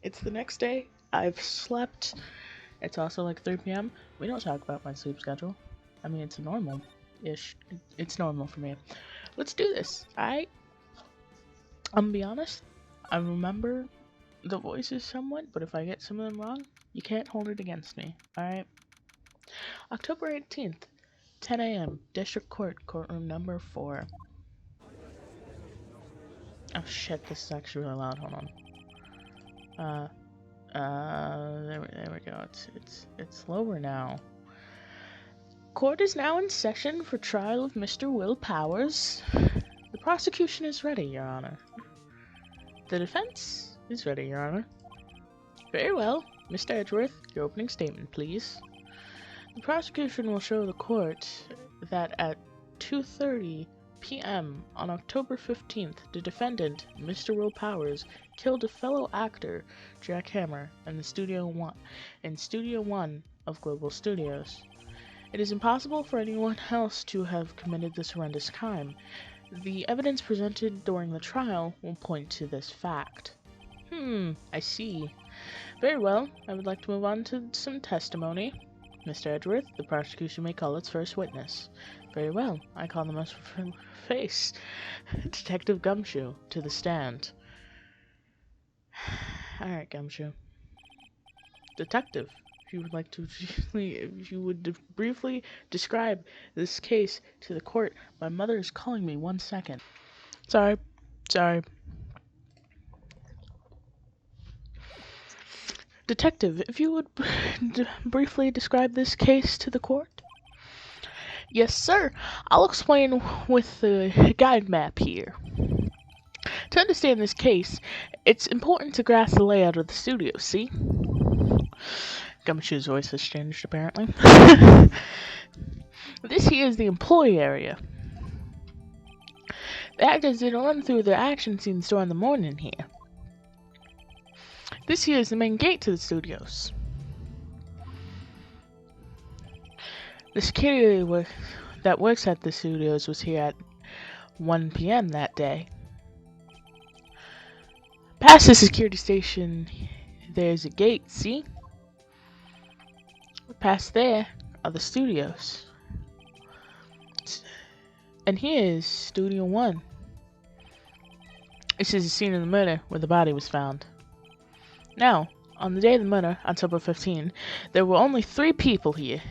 It's the next day. I've slept. It's also like 3 p.m. We don't talk about my sleep schedule. I mean, it's normal-ish. It's normal for me. Let's do this. I'm gonna be honest. I remember the voices somewhat, but if I get some of them wrong, you can't hold it against me. Alright? October 18th, 10 a.m. District Court, courtroom number 4. Oh shit, this is actually really loud. Hold on. There we go. It's lower now. Court is now in session for trial of Mr. Will Powers. The prosecution is ready, Your Honor. The defense is ready, Your Honor. Very well. Mr. Edgeworth, your opening statement, please. The prosecution will show the court that at 2:30 p.m. on October 15th, the defendant, Mr. Will Powers, killed a fellow actor, Jack Hammer, in Studio 1 of Global Studios. It is impossible for anyone else to have committed this horrendous crime. The evidence presented during the trial will point to this fact. I see. Very well, I would like to move on to some testimony. Mr. Edgeworth, the prosecution may call its first witness. Very well, I call the most face, Detective Gumshoe, to the stand. Alright, Gumshoe. Detective, if you would briefly describe this case to the court. My mother is calling me. 1 second. Sorry. Detective, if you would briefly describe this case to the court. Yes, sir. I'll explain with the guide map here. To understand this case, it's important to grasp the layout of the studio, see? Gumshoe's voice has changed, apparently. This here is the employee area. The actors didn't run through their action scenes during the morning here. This here is the main gate to the studios. The security that works at the studios was here at 1 p.m. that day. Past the security station, there's a gate, see? Past there are the studios. And here is Studio 1. This is the scene of the murder where the body was found. Now, on the day of the murder, October 15, there were only 3 people here.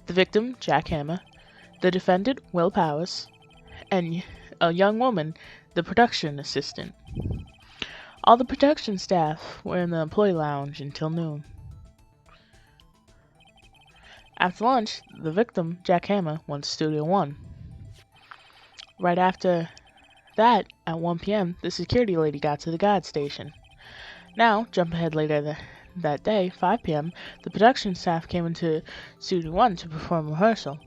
The victim, Jack Hammer, the defendant, Will Powers, and a young woman, the production assistant. All the production staff were in the employee lounge until noon. After lunch, the victim, Jack Hammer, went to Studio 1. Right after that, at 1 p.m., the security lady got to the guard station. Now, jump ahead later that day, 5 p.m., the production staff came into Studio 1 to perform rehearsal.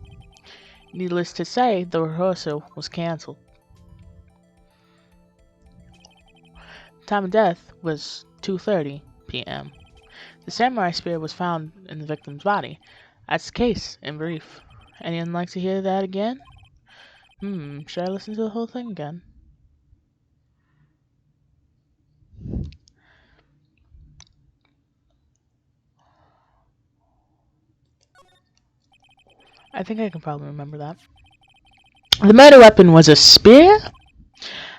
Needless to say, the rehearsal was cancelled. Time of death was 2:30 p.m. The samurai spear was found in the victim's body. That's the case, in brief. Anyone like to hear that again? Should I listen to the whole thing again? I think I can probably remember that. The murder weapon was a spear?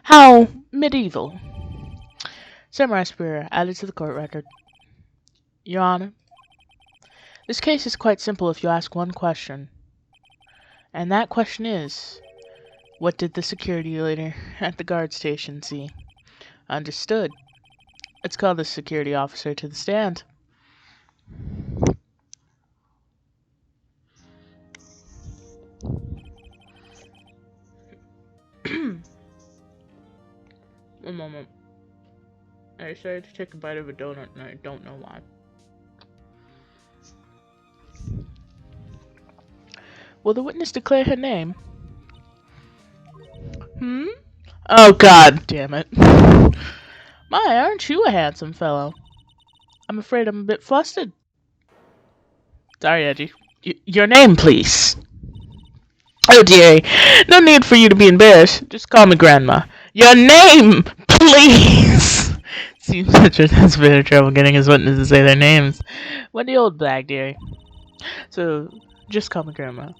How medieval. Samurai spear added to the court record. Your Honor, this case is quite simple if you ask one question. And that question is, what did the security leader at the guard station see? Understood. Let's call the security officer to the stand. One moment. I decided to take a bite of a donut and I don't know why. Will the witness declare her name? Oh, god damn it. My, aren't you a handsome fellow? I'm afraid I'm a bit flustered. Sorry, Edgy. Your name, please. Oh, dearie. No need for you to be embarrassed. Just call me Grandma. Your name, please. seems that Richard has a bit of trouble getting his witnesses to say their names. Wendy Old Bag, dearie. So, just call me Grandma.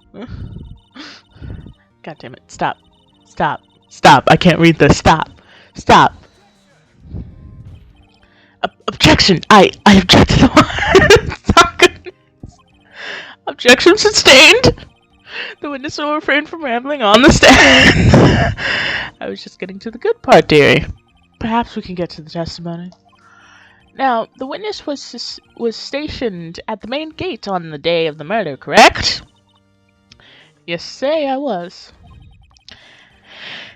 God damn it. Stop. Stop. Stop. I can't read this. Stop. Stop. Objection. I object to the Objection sustained. The witness will refrain from rambling on the stand. I was just getting to the good part, dearie. Perhaps we can get to the testimony. Now, the witness was stationed at the main gate on the day of the murder, correct? Yes, say I was.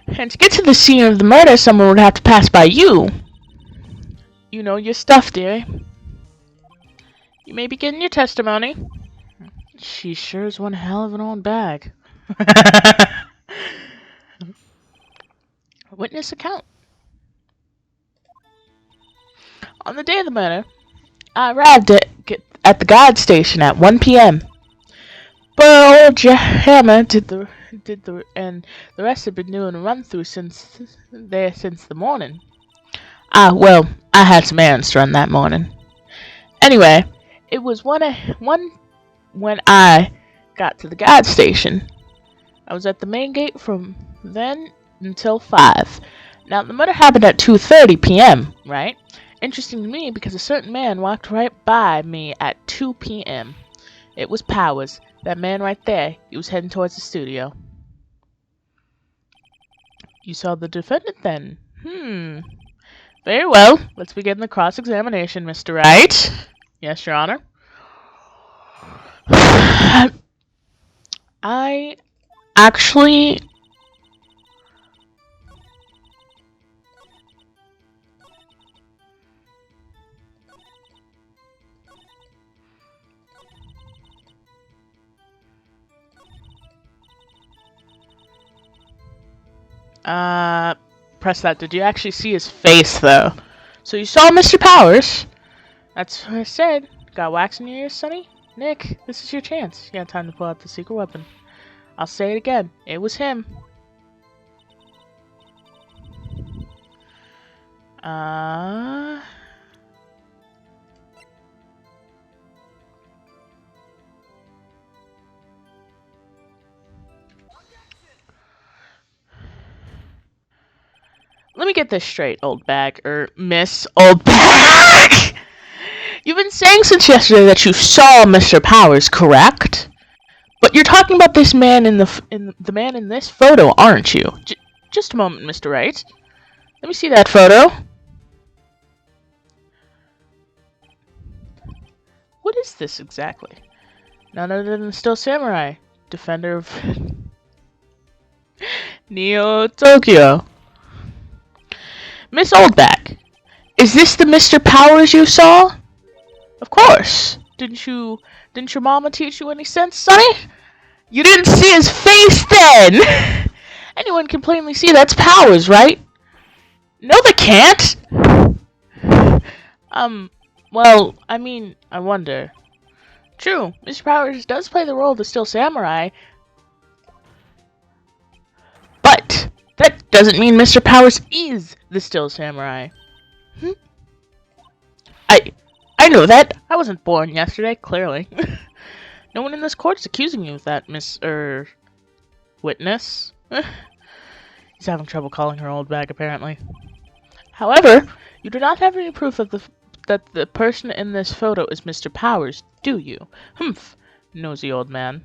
And to get to the scene of the murder, someone would have to pass by you. You know your stuff, dearie. You may begin your testimony. She sure is one hell of an old bag. Witness account. On the day of the murder, I arrived at the guard station at 1 p.m. But old Hammer and the rest had been doing a run through since the morning. Well, I had some errands to run that morning. Anyway, it was when I got to the guard station. I was at the main gate from then until 5. Now, the murder happened at 2:30 p.m., right? Interesting to me because a certain man walked right by me at 2 p.m. It was Powers. That man right there. He was heading towards the studio. You saw the defendant then? Very well. Let's begin the cross-examination, Mr. Wright. Yes, Your Honor. I actually... press that. Did you actually see his face, though? So you saw Mr. Powers? That's what I said. Got wax in your ears, Sonny? Nick, this is your chance. You got time to pull out the secret weapon. I'll say it again. It was him. Let me get this straight, old bag, Miss Old Bag! You've been saying since yesterday that you saw Mr. Powers, correct? But you're talking about this man in the man in this photo, aren't you? Just a moment, Mr. Wright. Let me see that photo. What is this exactly? None other than the Still Samurai, defender of Neo Tokyo. Miss Oldback, is this the Mr. Powers you saw? Of course. Didn't your mama teach you any sense, Sonny? You didn't see his face then! Anyone can plainly see that's Powers, right? No, they can't! Well, I mean, I wonder. True, Mr. Powers does play the role of the Still Samurai. But that doesn't mean Mr. Powers is the Still Samurai. I know that. I wasn't born yesterday, clearly. No one in this court is accusing you of that, Miss, witness. He's having trouble calling her old bag, apparently. However, you do not have any proof of that the person in this photo is Mr. Powers, do you? Humph, nosy old man.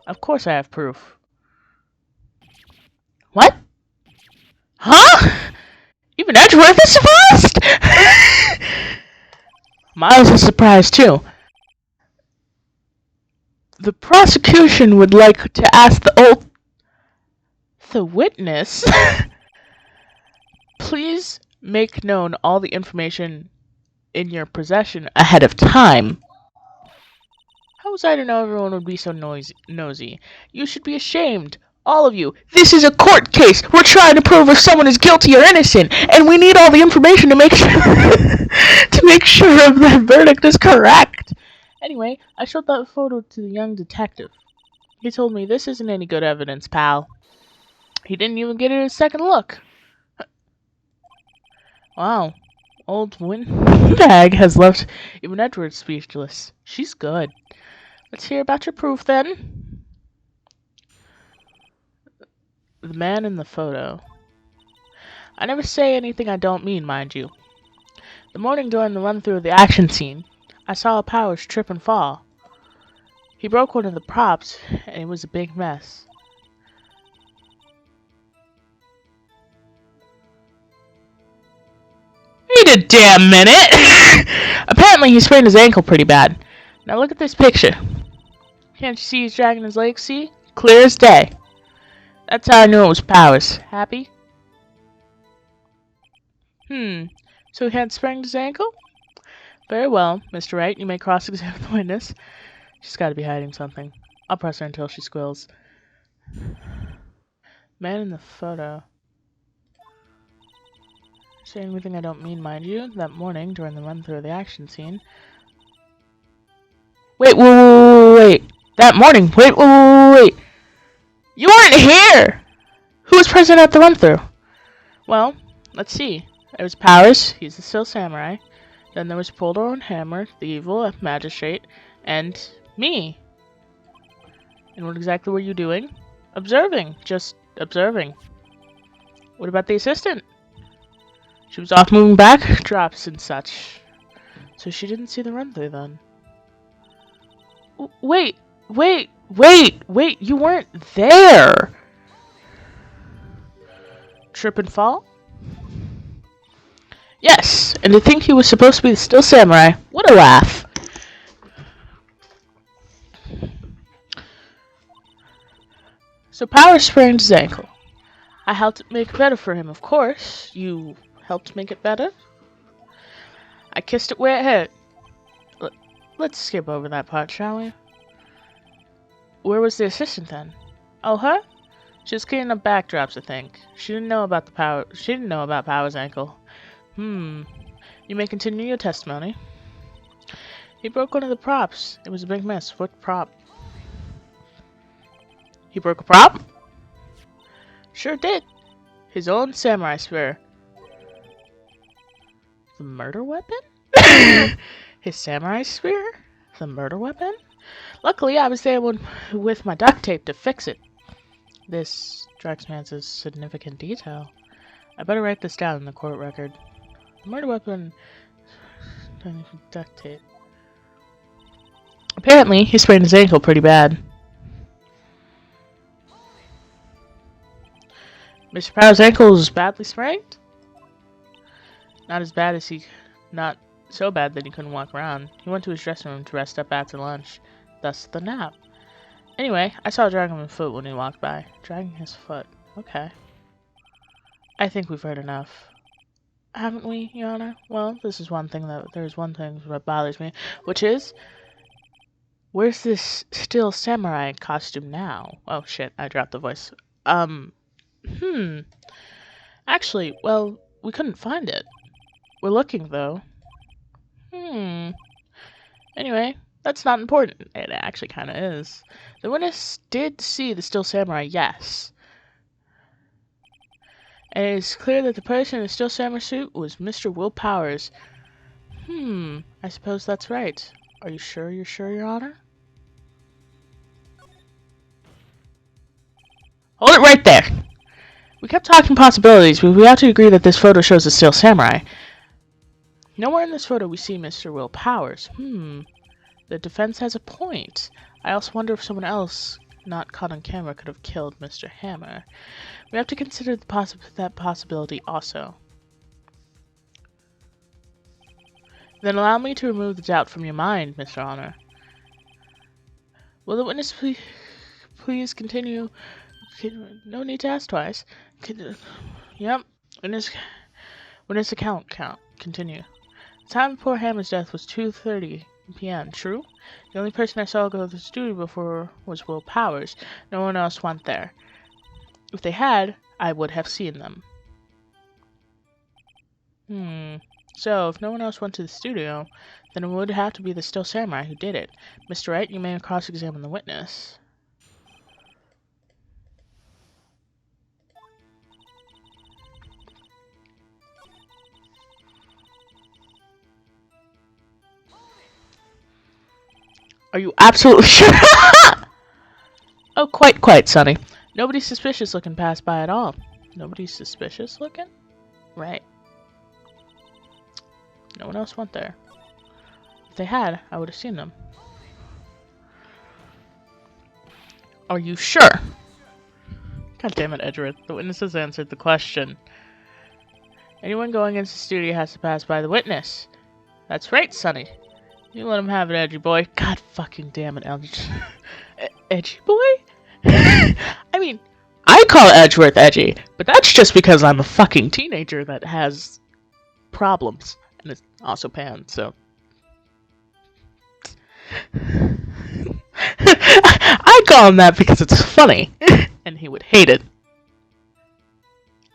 Of course I have proof. What? Huh? Even Edgeworth is surprised! Miles is surprised, too. The prosecution would like to ask the witness, please make known all the information in your possession ahead of time. How was I to know everyone would be so nosy? You should be ashamed. All of you. This is a court case. We're trying to prove if someone is guilty or innocent, and we need all the information to make sure that verdict is correct. Anyway, I showed that photo to the young detective. He told me this isn't any good evidence, pal. He didn't even get it a second look. Wow. old windbag has left even Edward speechless. She's good. Let's hear about your proof, then. The man in the photo. I never say anything I don't mean, mind you. The morning during the run-through of the action scene, I saw a Powers trip and fall. He broke one of the props, and it was a big mess. Wait a damn minute! Apparently he sprained his ankle pretty bad. Now look at this picture. Can't you see he's dragging his legs, see? Clear as day. That's how I knew it was Powers. Happy? So he had sprained his ankle? Very well, Mr. Wright, you may cross-examine the witness. She's got to be hiding something. I'll press her until she squeals. Man in the photo. Say anything I don't mean, mind you. That morning, during the run-through of the action scene... Wait. That morning, wait. You weren't here! Who was present at the run-through? Well, let's see. There was Powers, he's the still samurai. Then there was Poldo and Hammer, the evil magistrate, and me. And what exactly were you doing? Observing. Just observing. What about the assistant? She was off moving backdrops and such. So she didn't see the run-through then. Wait, you weren't there! Trip and fall? Yes, and to think he was supposed to be the still samurai. What a laugh. So Power sprained his ankle. I helped make it better for him, of course. You helped make it better? I kissed it where it hurt. Let's skip over that part, shall we? Where was the assistant then? Oh, her? She was cleaning up backdrops, I think. She didn't know about Power's ankle. You may continue your testimony. He broke one of the props. It was a big mess. What prop? He broke a prop? Sure did. His own samurai spear. The murder weapon? His samurai spear? The murder weapon? Luckily, I was there with my duct tape to fix it. This strikes me as a significant detail. I better write this down in the court record. The murder weapon... duct tape. Apparently, he sprained his ankle pretty bad. Mr. Powers' ankle was badly sprained? Not so bad that he couldn't walk around. He went to his dressing room to rest up after lunch. Thus the nap. Anyway, I saw dragging his foot when he walked by. Dragging his foot. Okay. I think we've heard enough. Haven't we, Your Honor? Well, there's one thing that bothers me, which is... Where's this still samurai costume now? Oh shit, I dropped the voice. Actually, well, we couldn't find it. We're looking, though. Anyway, that's not important. It actually kind of is. The witness did see the still samurai, yes. And it is clear that the person in the still samurai suit was Mr. Will Powers. I suppose that's right. Are you sure you're sure, Your Honor? Hold it right there! We kept talking possibilities, but we have to agree that this photo shows a still samurai. Nowhere in this photo we see Mr. Will Powers. The defense has a point. I also wonder if someone else, not caught on camera, could have killed Mr. Hammer. We have to consider that possibility also. Then allow me to remove the doubt from your mind, Mr. Honor. Will the witness please continue? No need to ask twice. Yep. Witness account. Continue. The time before Hammer's death was 2:30 p.m. True? The only person I saw go to the studio before was Will Powers. No one else went there. If they had, I would have seen them. So, if no one else went to the studio, then it would have to be the still samurai who did it. Mr. Wright, you may cross-examine the witness. Are you absolutely sure? Oh, quite, Sonny. Nobody's suspicious looking passed by at all. Nobody's suspicious looking? Right. No one else went there. If they had, I would have seen them. Are you sure? God damn it, Edgeworth. The witnesses answered the question. Anyone going into the studio has to pass by the witness. That's right, Sonny. You let him have it, Edgy boy. God fucking damn it, Edgy boy? I mean, I call Edgeworth edgy, but that's just because I'm a fucking teenager that has problems. And it's also pan, so... I call him that because it's funny, and he would hate it.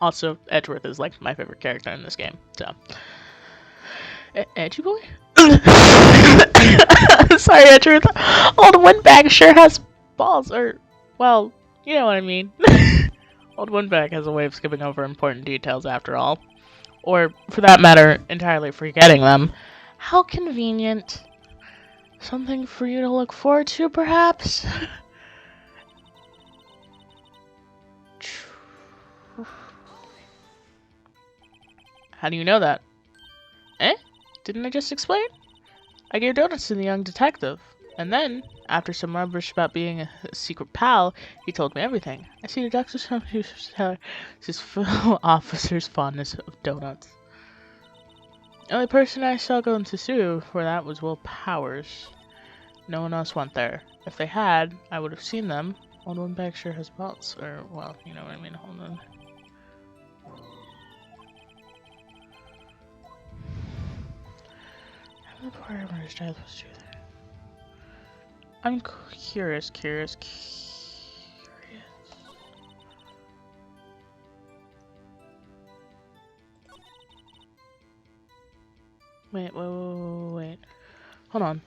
Also, Edgeworth is like my favorite character in this game, so... Edgy boy? Sorry, Edgeworth. Old Windbag sure has balls, or, well, you know what I mean. Old Windbag has a way of skipping over important details after all. Or, for that matter, entirely forgetting them. How convenient. Something for you to look forward to, perhaps? How do you know that? Eh? Didn't I just explain? I gave donuts to the young detective. And then, after some rubbish about being a secret pal, he told me everything. I see the doctor's his fellow officer's fondness of donuts. The only person I saw go into studio for that was Will Powers. No one else went there. If they had, I would have seen them. Old Windbag sure has belts, or, well, you know what I mean. Hold on. How the poor murder's child was true there. I'm curious. Wait. Hold on.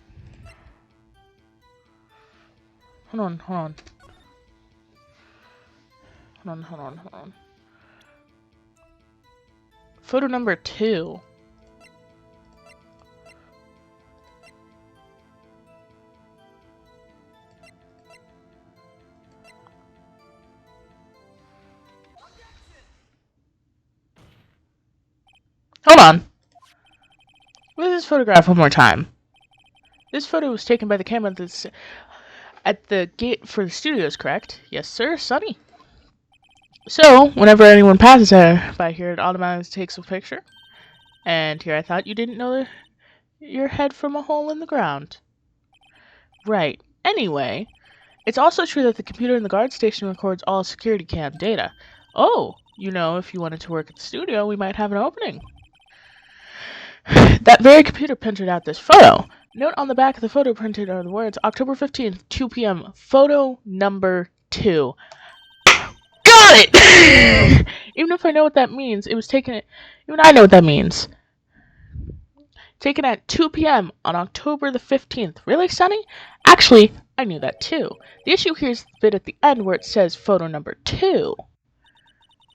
Photo number 2. Hold on. Look at this photograph one more time. This photo was taken by the camera that's at the gate for the studios, correct? Yes, sir, Sonny. So, whenever anyone passes by here, it automatically takes a picture. And here I thought you didn't know your head from a hole in the ground. Right. Anyway, it's also true that the computer in the guard station records all security cam data. Oh, you know, if you wanted to work at the studio, we might have an opening. That very computer printed out this photo. Note on the back of the photo printed are the words October 15th, 2 p.m. Photo number 2. Got it! Even if I know what that means, it was taken at... Even I know what that means. Taken at 2 p.m. on October the 15th. Really, Sonny? Actually, I knew that too. The issue here is the bit at the end where it says photo number 2.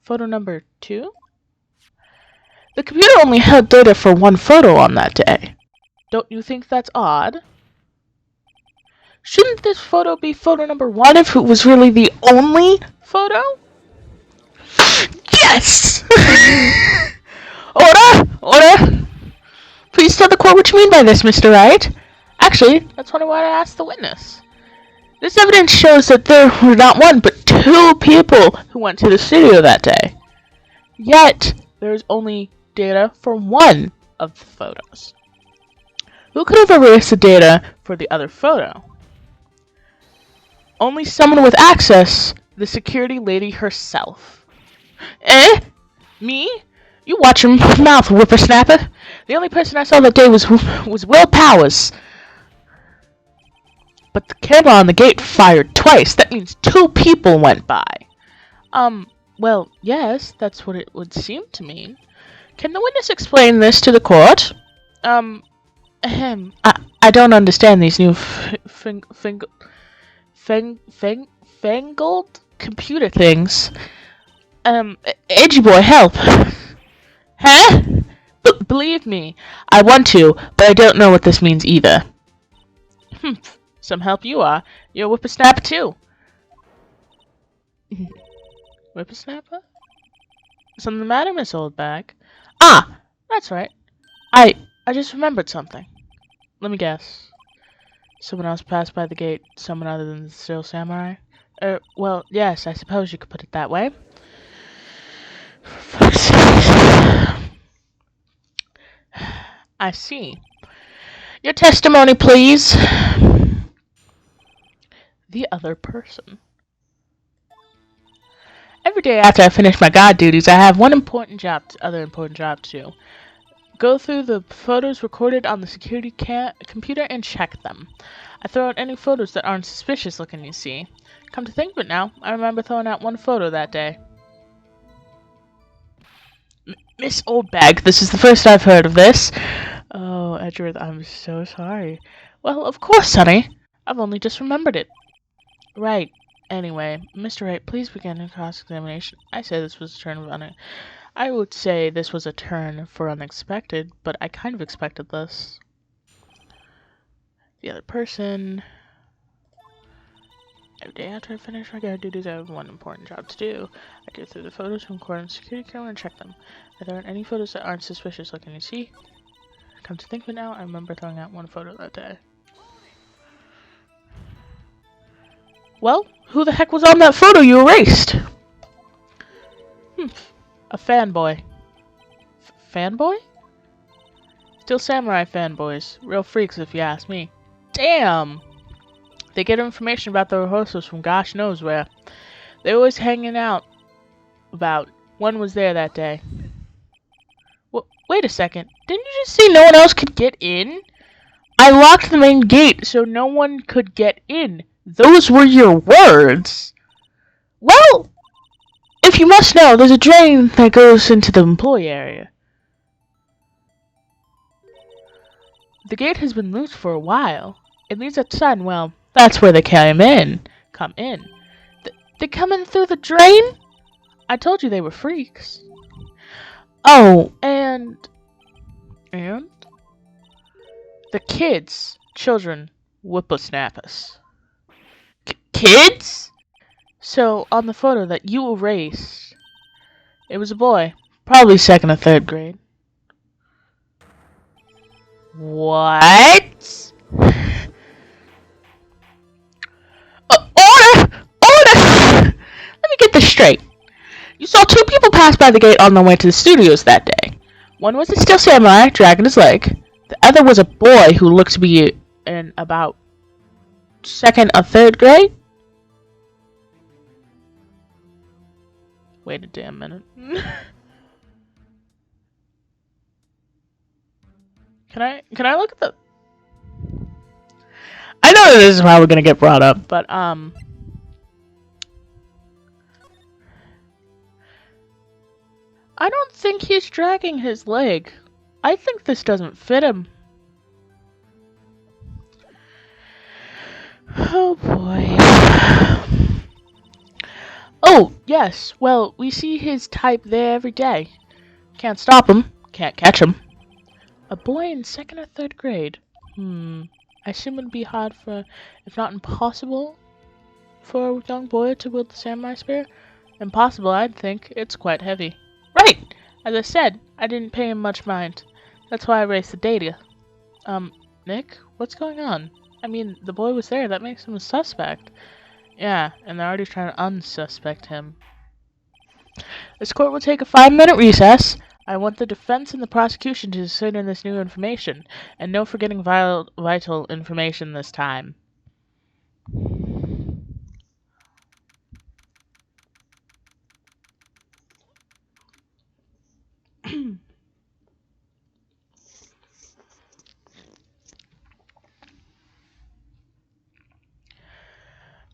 Photo number 2? The computer only held data for one photo on that day. Don't you think that's odd? Shouldn't this photo be photo number 1 if it was really the only photo? Yes! Order! Please tell the court what you mean by this, Mr. Wright. Actually, that's what I want to ask the witness. This evidence shows that there were not 1, but 2 people who went to the studio that day. Yet, there's only data for 1 of the photos. Who could have erased the data for the other photo? Only someone with access, the security lady herself. Eh? Me? You watch your mouth, whippersnapper. The only person I saw that day was Will Powers. But the camera on the gate fired twice. That means 2 people went by. Well, yes, that's what it would seem to mean. Can the witness explain this to the court? I don't understand these new fangled computer things. Edgy boy, help. Huh? Believe me, I want to, but I don't know what this means either. Some help you are. You're a whippersnapper too. Whippersnapper? Something the matter, Miss Oldbag? Ah! That's right. I just remembered something. Let me guess. Someone else passed by the gate, someone other than the Still Samurai? Well, yes, I suppose you could put it that way. For fuck's sake. I see. Your testimony, please. The other person. Every day after I finish my guard duties, I have other important job to do. Go through the photos recorded on the security computer and check them. I throw out any photos that aren't suspicious looking, you see. Come to think of it now, I remember throwing out one photo that day. Miss Oldbag, this is the first I've heard of this. Oh, Edgeworth, I'm so sorry. Well, of course, honey. I've only just remembered it. Right. Anyway, Mr. Wright, please begin your cross-examination. I say this was a turn of I would say this was a turn for unexpected, but I kind of expected this. The other person. Every day after I finish my guard duties, I have one important job to do. I go through the photos from court and security camera and check them. If there aren't any photos that aren't suspicious looking, you see? Come to think of it now, I remember throwing out one photo that day. Well, who the heck was on that photo you erased? A fanboy. Fanboy? Still Samurai fanboys. Real freaks if you ask me. Damn! They get information about the rehearsals from gosh knows where. They're always hanging out about one was there that day. Wait a second. Didn't you just say no one else could get in? I locked the main gate so no one could get in. Those were your words. Well, if you must know, there's a drain that goes into the employee area. The gate has been loose for a while. It leads outside, and well, that's where they come in. They come in through the drain? I told you they were freaks. Oh, and the children, whippersnappers. Kids? So, on the photo that you erased, it was a boy, probably 2nd or 3rd grade. What? Order! Order! Let me get this straight. You saw 2 people pass by the gate on their way to the studios that day. One was a Still Samurai, dragging his leg. The other was a boy who looked to be in about 2nd or 3rd grade. Wait a damn minute. Can I look at the... I know this is how we're gonna get brought up, but I don't think he's dragging his leg. I think this doesn't fit him. Oh boy. Oh, yes. Well, we see his type there every day. Can't stop him. Can't catch him. A boy in 2nd or 3rd grade. I assume it'd be hard for, if not impossible, for a young boy to wield the samurai spear. Impossible, I'd think. It's quite heavy. Right! As I said, I didn't pay him much mind. That's why I erased the data. Nick? What's going on? I mean, the boy was there. That makes him a suspect. Yeah, and they're already trying to unsuspect him. This court will take a 5-minute recess. I want the defense and the prosecution to consider this new information, and no forgetting vital information this time.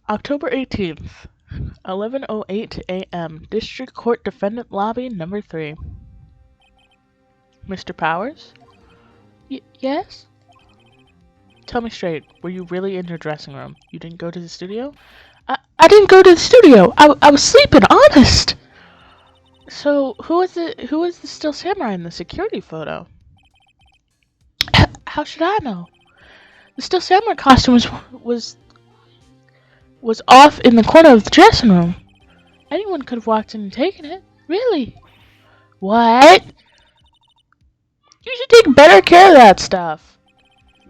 October 18th, 11:08 a.m. District Court Defendant Lobby, Number 3. Mr. Powers? Yes? Tell me straight, were you really in your dressing room? You didn't go to the studio? I didn't go to the studio! I was sleeping, honest! So, who is the Still Samurai in the security photo? How should I know? The Steel Samurai costume was off in the corner of the dressing room. Anyone could have walked in and taken it. Really? What? You should take better care of that stuff.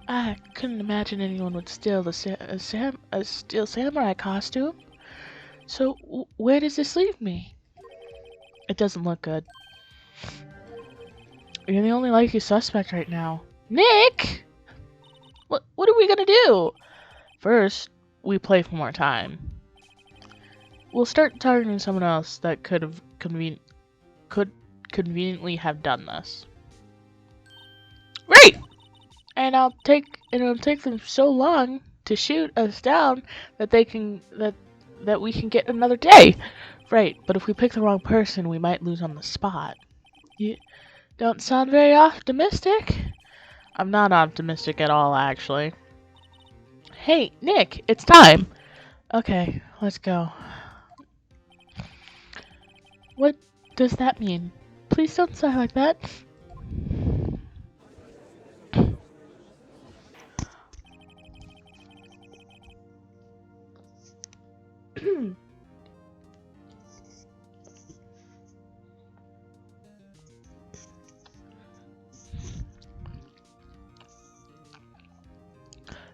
I couldn't imagine anyone would steal a Steel Samurai costume. So, where does this leave me? It doesn't look good. You're the only likely suspect right now. Nick! What are we gonna do? First, we play for more time. We'll start targeting someone else that could conveniently have done this. Right! And it'll take them so long to shoot us down that that we can get another day. Right, but if we pick the wrong person, we might lose on the spot. You don't sound very optimistic. I'm not optimistic at all, actually. Hey, Nick, it's time. Okay, let's go. What does that mean? Please don't say like that.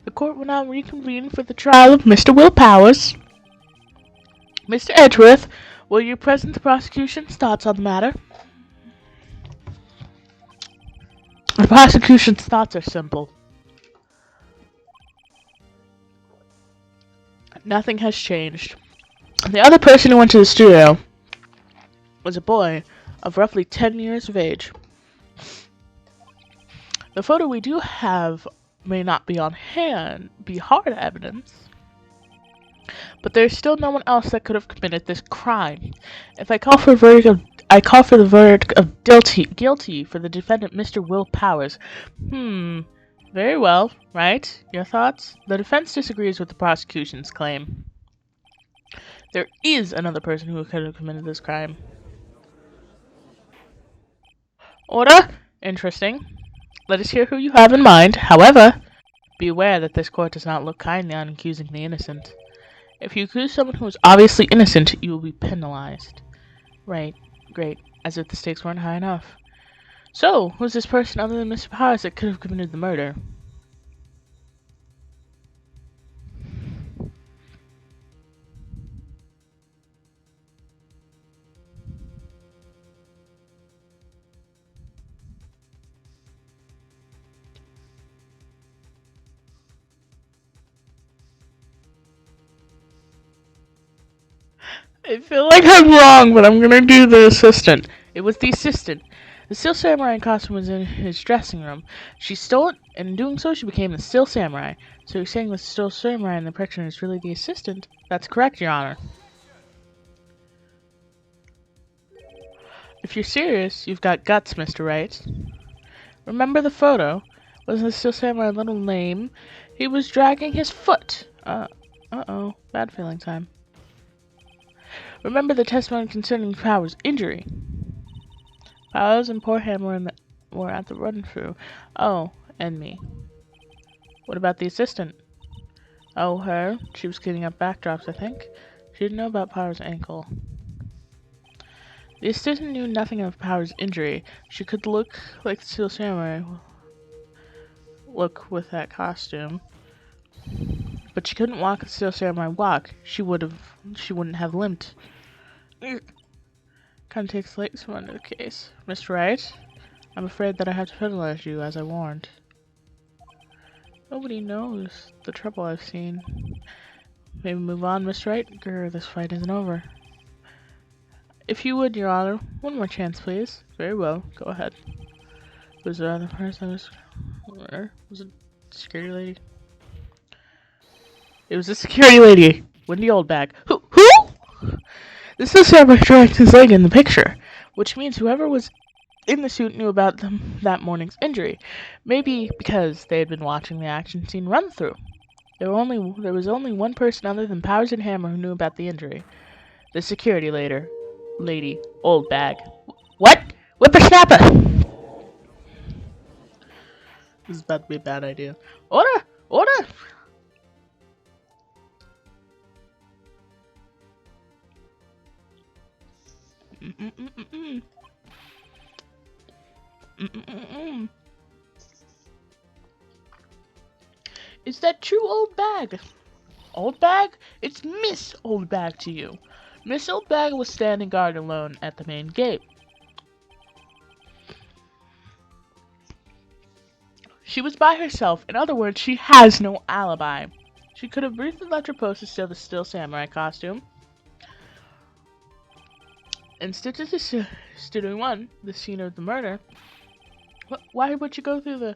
The court will now reconvene for the trial of Mr. Will Powers. Mr. Edgeworth, will you present the prosecution's thoughts on the matter? The prosecution's thoughts are simple. Nothing has changed. The other person who went to the studio was a boy of roughly 10 years of age. The photo we do have may not be on hand, be hard evidence, but there's still no one else that could have committed this crime. If I call for the verdict of guilty for the defendant, Mr. Will Powers. Very well, right? Your thoughts? The defense disagrees with the prosecution's claim. There is another person who could have committed this crime. Order? Interesting. Let us hear who you have in mind. However, be aware that this court does not look kindly on accusing the innocent. If you accuse someone who is obviously innocent, you will be penalized. Right. Great. As if the stakes weren't high enough. So, who's this person other than Mr. Powers that could have committed the murder? I feel like I'm wrong, but I'm gonna do the assistant. It was the assistant. The Steel Samurai costume was in his dressing room. She stole it, and in doing so, she became the Steel Samurai. So you're saying the Steel Samurai in the picture is really the assistant? That's correct, Your Honor. If you're serious, you've got guts, Mr. Wright. Remember the photo? Wasn't the Steel Samurai a little lame? He was dragging his foot. Uh-oh. Bad feeling time. Remember the testimony concerning Powers' injury. Powers and poor Ham were at the run-through. Oh, and me. What about the assistant? Oh, her? She was cleaning up backdrops, I think. She didn't know about Powers' ankle. The assistant knew nothing of Powers' injury. She could look like the Steel Samurai. Look with that costume. But she couldn't walk the Steel Samurai walk. She wouldn't have limped. Kind of takes legs from under the case. Mr. Wright, I'm afraid that I have to penalize you, as I warned. Nobody knows the trouble I've seen. Maybe move on, Mr. Wright? Grr, this fight isn't over. If you would, Your Honor, one more chance, please. Very well, go ahead. Was there other person? Was it security lady? It was a security lady. Wendy Oldbag. Who? The Steel Samurai dragged his leg in the picture, which means whoever was in the suit knew about that morning's injury. Maybe because they had been watching the action scene run through. There was only one person other than Powers and Hammer who knew about the injury. The security lady, Oldbag. What? Whippersnapper! This is about to be a bad idea. Order! Order! Is that true, Old Bag? Old Bag? It's Miss Old Bag to you. Miss Old Bag was standing guard alone at the main gate. She was by herself. In other words, she has no alibi. She could have briefly left her post to steal the still samurai costume. Instead of Studio 1, the scene of the murder, why would you go through the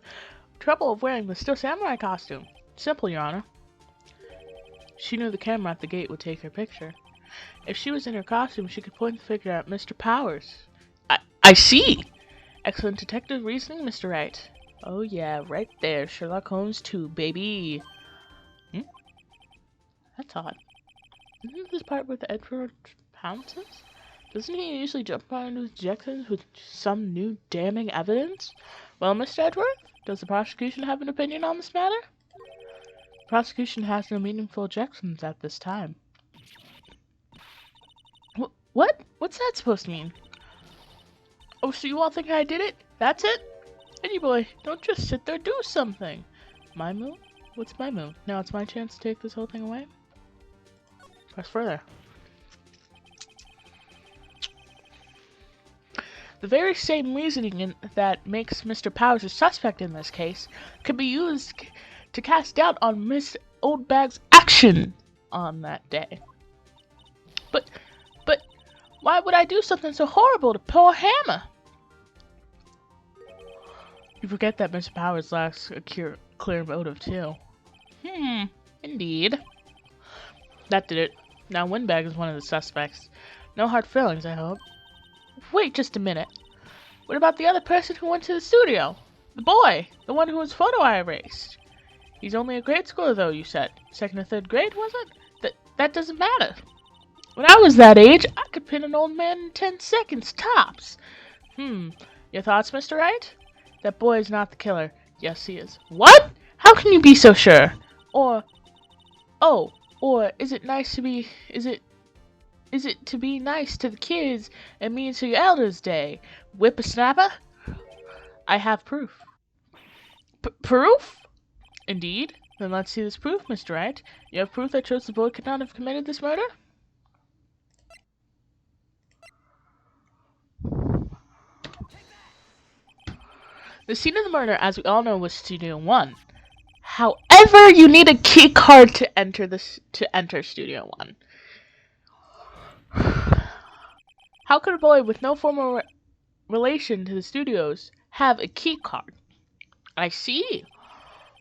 trouble of wearing the still samurai costume? Simple, Your Honor. She knew the camera at the gate would take her picture. If she was in her costume, she could point the figure at Mr. Powers. I see! Excellent detective reasoning, Mr. Wright. Oh yeah, right there. Sherlock Holmes 2, baby. That's odd. Isn't this part where the Edward pounces? Doesn't he usually jump onto objections with some new damning evidence? Well, Mr. Edward, does the prosecution have an opinion on this matter? The prosecution has no meaningful objections at this time. What? What's that supposed to mean? Oh, so you all think I did it? That's it? Eddie boy, don't just sit there, do something. My move? What's my move? Now it's my chance to take this whole thing away? Press further. The very same reasoning that makes Mr. Powers a suspect in this case could be used to cast doubt on Miss Old Bag's action on that day. But, why would I do something so horrible to poor Hammer? You forget that Mr. Powers lacks a clear motive, too. Indeed. That did it. Now Windbag is one of the suspects. No hard feelings, I hope. Wait just a minute. What about the other person who went to the studio? The boy! The one whose photo I erased. He's only a grade schooler, though, you said. 2nd or 3rd grade, was it? That doesn't matter. When I was that age, I could pin an old man in 10 seconds, tops. Your thoughts, Mr. Wright? That boy is not the killer. Yes, he is. What? How can you be so sure? Or is it nice to be... Is it to be nice to the kids and mean to your elders' day? Whippersnapper? I have proof. Proof? Indeed. Then let's see this proof, Mr. Wright. You have proof that shows the boy could not have committed this murder? The scene of the murder, as we all know, was Studio 1. However, you need a key card to enter Studio 1. How could a boy with no formal relation to the studios have a key card? I see.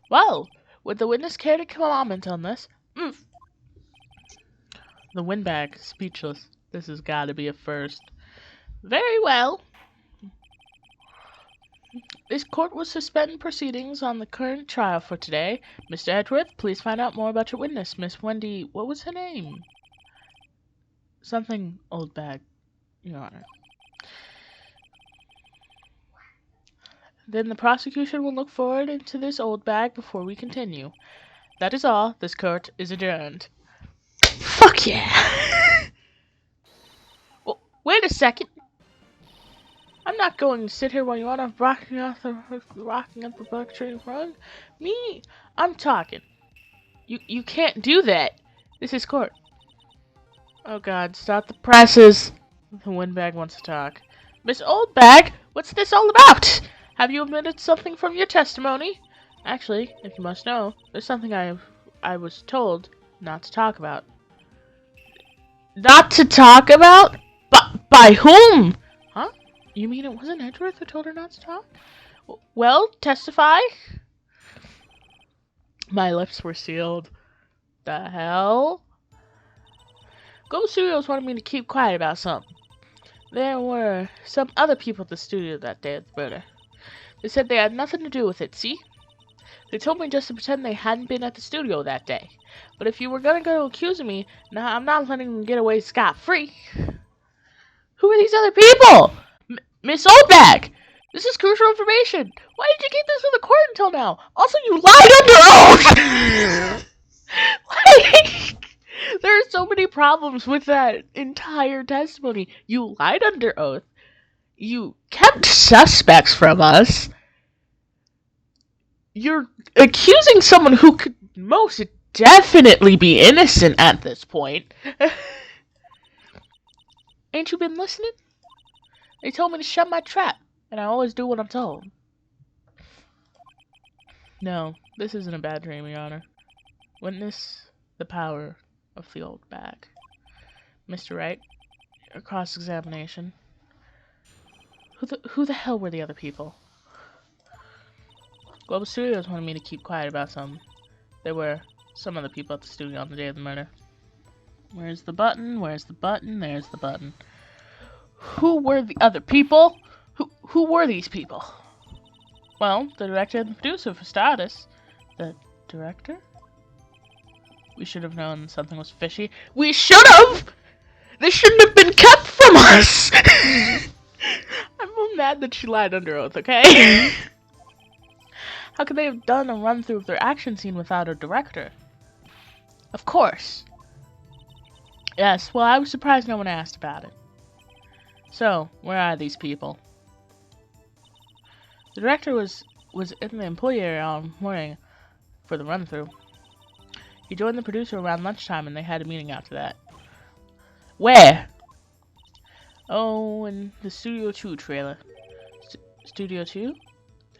Well, would the witness care to comment on this? The Windbag, speechless. This has got to be a first. Very well. This court will suspend proceedings on the current trial for today. Mr. Edgeworth, please find out more about your witness, Miss Wendy. What was her name? Something Old Bag, Your Honor. Then the prosecution will look forward into this Old Bag before we continue. That is all. This court is adjourned. Fuck yeah! Well, wait a second. I'm not going to sit here while you are rocking up the buck-tree rug. Me, I'm talking. You can't do that. This is court. Oh God, stop the presses. The Windbag wants to talk. Miss Oldbag, what's this all about? Have you omitted something from your testimony? Actually, if you must know, there's something I was told not to talk about. Not to talk about? By whom? Huh? You mean it wasn't Edgeworth who told her not to talk? Well, testify. My lips were sealed. The hell? Gold Studios wanted me to keep quiet about something. There were some other people at the studio that day of the murder. They said they had nothing to do with it, see? They told me just to pretend they hadn't been at the studio that day. But if you were gonna go accusing me, now I'm not letting them get away scot-free. Who are these other people? Miss Oldbag! This is crucial information. Why did you keep this in the court until now? Also, you lied under oath! Like, there are so many problems with that entire testimony. You lied under oath. You kept suspects from us. You're accusing someone who could most definitely be innocent at this point. Ain't you been listening? They told me to shut my trap, and I always do what I'm told. No, this isn't a bad dream, Your Honor. Witness the power of the old bag. Mr. Wright, a cross-examination. Who the hell were the other people? Global Studios wanted me to keep quiet about some. There were some other people at the studio on the day of the murder. Where's the button? Where's the button? There's the button. Who were the other people? Who were these people? Well, the director and the producer, for starters. The director? We should have known something was fishy. We should have! This shouldn't have been kept from us! I'm mad that she lied under oath, okay? How could they have done a run-through of their action scene without a director? Of course. Yes, well, I was surprised no one asked about it. So, where are these people? The director was in the employee area all morning for the run-through. He joined the producer around lunchtime and they had a meeting after that. Where? Oh, in the Studio 2 trailer. Studio 2?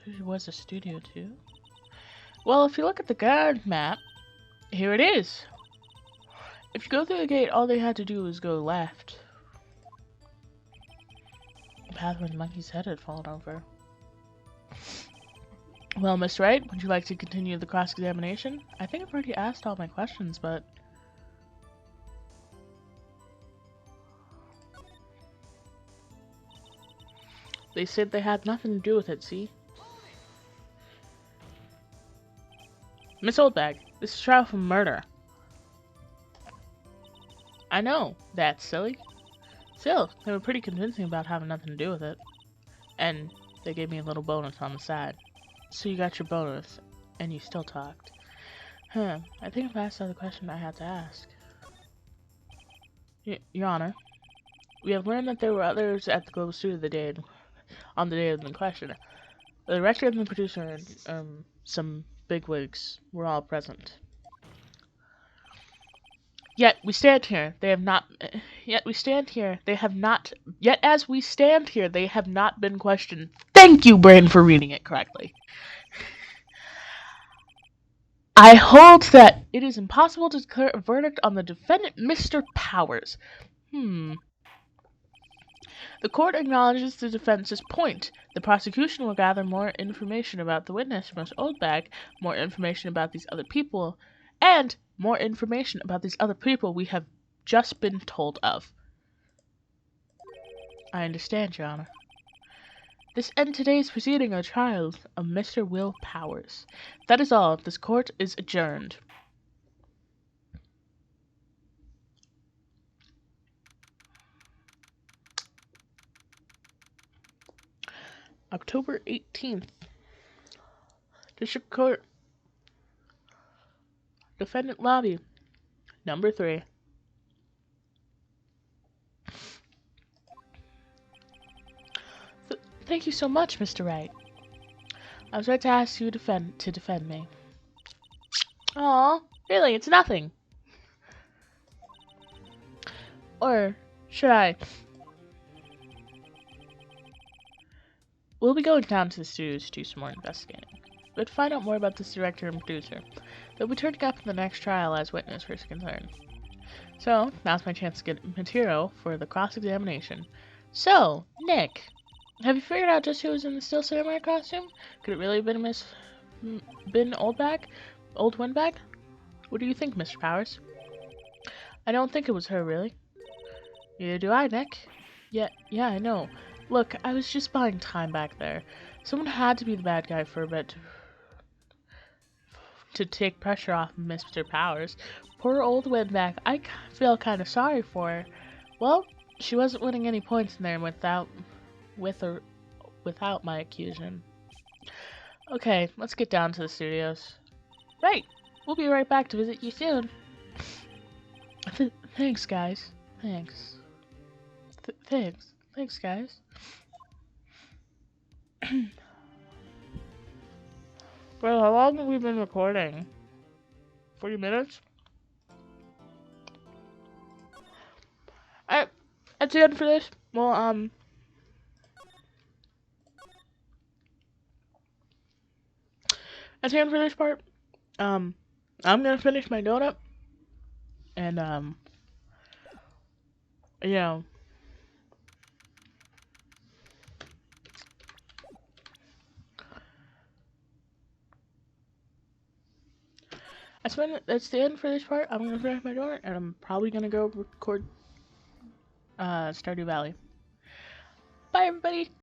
There was a Studio 2? Well, if you look at the guard map, here it is. If you go through the gate, all they had to do was go left. The path where the monkey's head had fallen over. Well, Miss Wright, would you like to continue the cross-examination? I think I've already asked all my questions, but... They said they had nothing to do with it, see? Miss Oldbag, this is a trial for murder. I know, that's silly. Still, they were pretty convincing about having nothing to do with it. And they gave me a little bonus on the side. So you got your bonus, and you still talked. I think I've asked all the question I had to ask. Your Honor, we have learned that there were others at the Global Studio on the day of the question. The director and the producer and some bigwigs were all present. Yet as we stand here, they have not been questioned. Thank you, Brain, for reading it correctly. I hold that it is impossible to declare a verdict on the defendant, Mr. Powers. The court acknowledges the defense's point. The prosecution will gather more information about the witness, Miss Oldbag, more information about these other people, and more information about these other people we have just been told of. I understand, Your Honor. This ends today's proceeding of trial of Mr. Will Powers. That is all. This court is adjourned. October 18th. District Court. Defendant Lobby. Number 3. Thank you so much, Mr. Wright. I was right to ask you to defend me. Aw, really, it's nothing. Or should I? We'll be going down to the studios to do some more investigating. But to find out more about this director and producer, they'll be turning up in the next trial as witness for concern. So, now's my chance to get material for the cross-examination. So, Nick, have you figured out just who was in the Steel Samurai costume? Could it really have been Old Windbag? What do you think, Mr. Powers? I don't think it was her, really. Neither do I, Nick. Yeah, I know. Look, I was just buying time back there. Someone had to be the bad guy for a bit to take pressure off Mr. Powers. Poor Old Windbag. I feel kind of sorry for her. Well, she wasn't winning any points in there without my accusation. Okay, let's get down to the studios. Right, we'll be right back to visit you soon. Thanks, guys. Thanks. Thanks, guys. Bro, how long have we been recording? 40 minutes? Alright, that's the end for this. Well, that's the end for this part. I'm gonna finish my donut. And, you know, that's the end for this part. I'm gonna finish my donut, and I'm probably gonna go record, Stardew Valley. Bye, everybody!